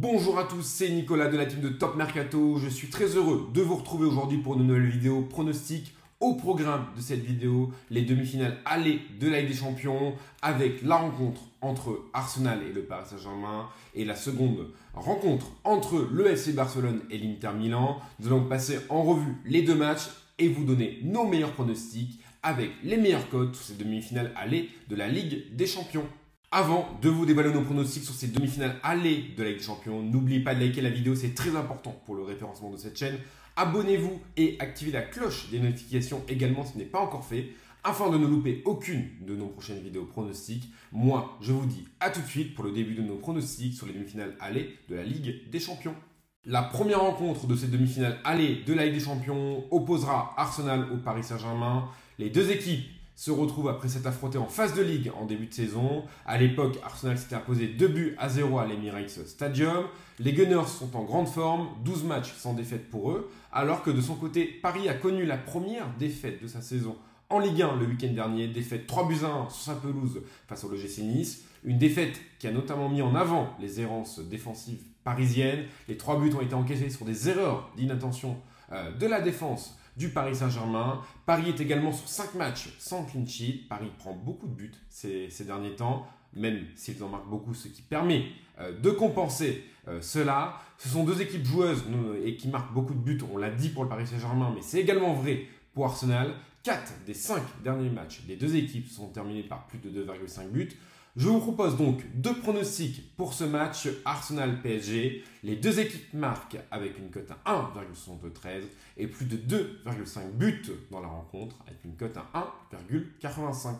Bonjour à tous, c'est Nicolas de la team de Top Mercato. Je suis très heureux de vous retrouver aujourd'hui pour une nouvelle vidéo pronostic. Au programme de cette vidéo, les demi-finales aller de la Ligue des Champions avec la rencontre entre Arsenal et le Paris Saint-Germain et la seconde rencontre entre le FC Barcelone et l'Inter Milan. Nous allons passer en revue les deux matchs et vous donner nos meilleurs pronostics avec les meilleures cotes sur ces demi-finales aller de la Ligue des Champions. Avant de vous dévoiler nos pronostics sur ces demi-finales aller de la Ligue des Champions, n'oubliez pas de liker la vidéo, c'est très important pour le référencement de cette chaîne. Abonnez-vous et activez la cloche des notifications également si ce n'est pas encore fait, afin de ne louper aucune de nos prochaines vidéos pronostics. Moi, je vous dis à tout de suite pour le début de nos pronostics sur les demi-finales aller de la Ligue des Champions. La première rencontre de cette demi-finale aller de la Ligue des Champions opposera Arsenal au Paris Saint-Germain. Les deux équipes se retrouvent après s'être affrontés en phase de ligue en début de saison. À l'époque, Arsenal s'était imposé 2-0 à l'Emirates Stadium. Les Gunners sont en grande forme, 12 matchs sans défaite pour eux, alors que de son côté, Paris a connu la première défaite de sa saison en Ligue 1 le week-end dernier, défaite 3-1 sur sa pelouse face au l'OGC Nice. Une défaite qui a notamment mis en avant les errances défensives parisiennes. Les 3 buts ont été encaissés sur des erreurs d'inattention de la défense du Paris Saint-Germain. Paris est également sur 5 matchs sans clean sheet. Paris prend beaucoup de buts ces derniers temps, même s'ils en marquent beaucoup, ce qui permet de compenser cela. Ce sont deux équipes joueuses et qui marquent beaucoup de buts, on l'a dit pour le Paris Saint-Germain, mais c'est également vrai pour Arsenal. 4 des 5 derniers matchs des deux équipes sont terminés par plus de 2,5 buts. Je vous propose donc deux pronostics pour ce match Arsenal-PSG. Les deux équipes marquent avec une cote à 1,73 et plus de 2,5 buts dans la rencontre avec une cote à 1,85.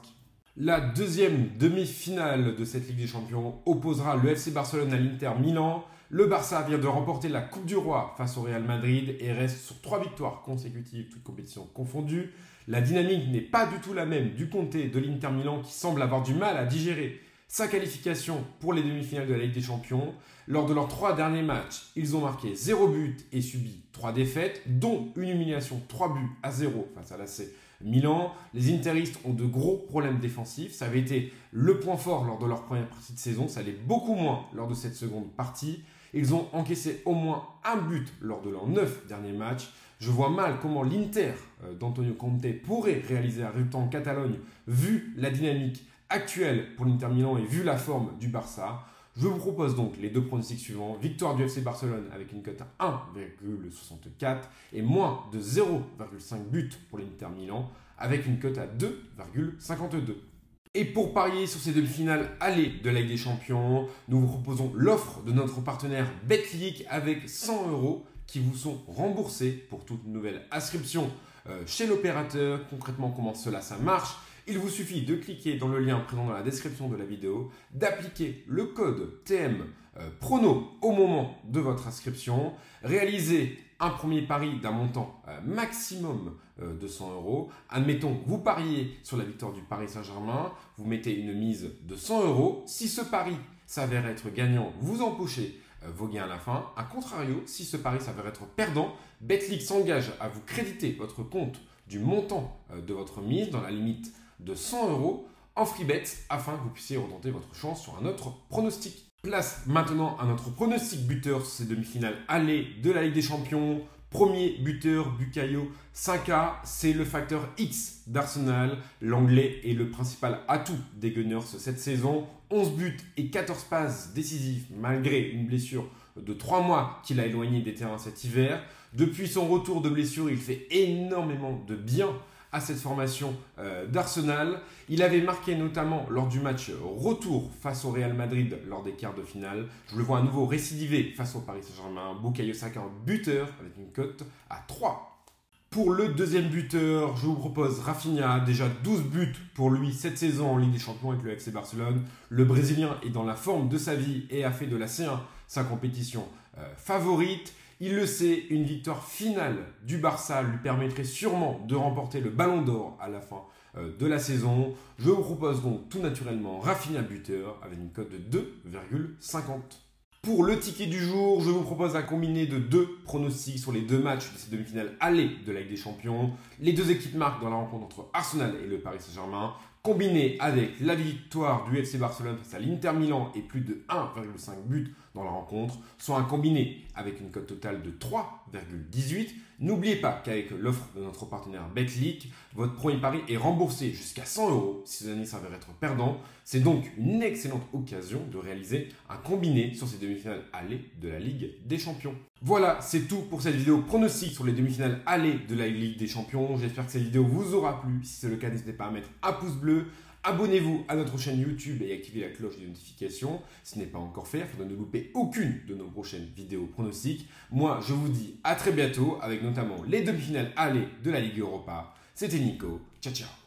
La deuxième demi-finale de cette Ligue des Champions opposera le FC Barcelone à l'Inter Milan. Le Barça vient de remporter la Coupe du Roi face au Real Madrid et reste sur 3 victoires consécutives, toutes compétitions confondues. La dynamique n'est pas du tout la même du comté de l'Inter Milan qui semble avoir du mal à digérer sa qualification pour les demi-finales de la Ligue des Champions. Lors de leurs 3 derniers matchs, ils ont marqué 0 but et subi 3 défaites, dont une humiliation 3-0 face à l'AC Milan. Les interistes ont de gros problèmes défensifs. Ça avait été le point fort lors de leur première partie de saison. Ça l'est beaucoup moins lors de cette seconde partie. Ils ont encaissé au moins un but lors de leurs 9 derniers matchs. Je vois mal comment l'Inter d'Antonio Conte pourrait réaliser un résultat en Catalogne vu la dynamique actuelle pour l'Inter Milan et vu la forme du Barça. Je vous propose donc les deux pronostics suivants. Victoire du FC Barcelone avec une cote à 1,64 et moins de 0,5 buts pour l'Inter Milan avec une cote à 2,52. Et pour parier sur ces demi-finales aller de la Ligue des Champions, nous vous proposons l'offre de notre partenaire Betclic avec 100 € qui vous sont remboursés pour toute nouvelle inscription chez l'opérateur. Concrètement, comment ça marche? Il vous suffit de cliquer dans le lien présent dans la description de la vidéo, d'appliquer le code TM Prono au moment de votre inscription, réaliser un premier pari d'un montant maximum de 100 €. Admettons, vous pariez sur la victoire du Paris Saint-Germain, vous mettez une mise de 100 €. Si ce pari s'avère être gagnant, vous empochez vos gains à la fin. A contrario, si ce pari s'avère être perdant, Betclic s'engage à vous créditer votre compte du montant de votre mise dans la limite de 100 € en free bet afin que vous puissiez retenter votre chance sur un autre pronostic. Place maintenant à notre pronostic buteur sur ces demi-finales aller de la Ligue des Champions. Premier buteur, Bukayo Saka, c'est le facteur X d'Arsenal. L'anglais est le principal atout des Gunners cette saison. 11 buts et 14 passes décisives malgré une blessure de 3 mois qu'il a éloigné des terrains cet hiver. Depuis son retour de blessure, il fait énormément de bien à cette formation d'Arsenal. Il avait marqué notamment lors du match retour face au Real Madrid lors des quarts de finale. Je le vois à nouveau récidiver face au Paris Saint-Germain. Bukayo Saka en buteur avec une cote à 3. Pour le deuxième buteur, je vous propose Rafinha. Déjà 12 buts pour lui cette saison en Ligue des Champions avec le FC Barcelone. Le Brésilien est dans la forme de sa vie et a fait de la C1 sa compétition favorite. Il le sait, une victoire finale du Barça lui permettrait sûrement de remporter le Ballon d'Or à la fin de la saison. Je vous propose donc tout naturellement Rafinha buteur avec une cote de 2,50. Pour le ticket du jour, je vous propose un combiné de deux pronostics sur les deux matchs de ces demi-finales aller de la Ligue des Champions. Les deux équipes marquent dans la rencontre entre Arsenal et le Paris Saint-Germain, combiné avec la victoire du FC Barcelone face à l'Inter Milan et plus de 1,5 buts dans la rencontre, soit un combiné avec une cote totale de 3,18. N'oubliez pas qu'avec l'offre de notre partenaire Betclic, votre premier pari est remboursé jusqu'à 100 € si ce dernier s'avère être perdant. C'est donc une excellente occasion de réaliser un combiné sur ces demi-finales aller de la Ligue des Champions. Voilà, c'est tout pour cette vidéo pronostic sur les demi-finales aller de la Ligue des Champions. J'espère que cette vidéo vous aura plu. Si c'est le cas, n'hésitez pas à mettre un pouce bleu. Abonnez-vous à notre chaîne YouTube et activez la cloche de notification. Si ce n'est pas encore fait, afin de ne louper aucune de nos prochaines vidéos pronostics. Moi, je vous dis à très bientôt avec notamment les demi-finales aller de la Ligue Europa. C'était Nico. Ciao, ciao.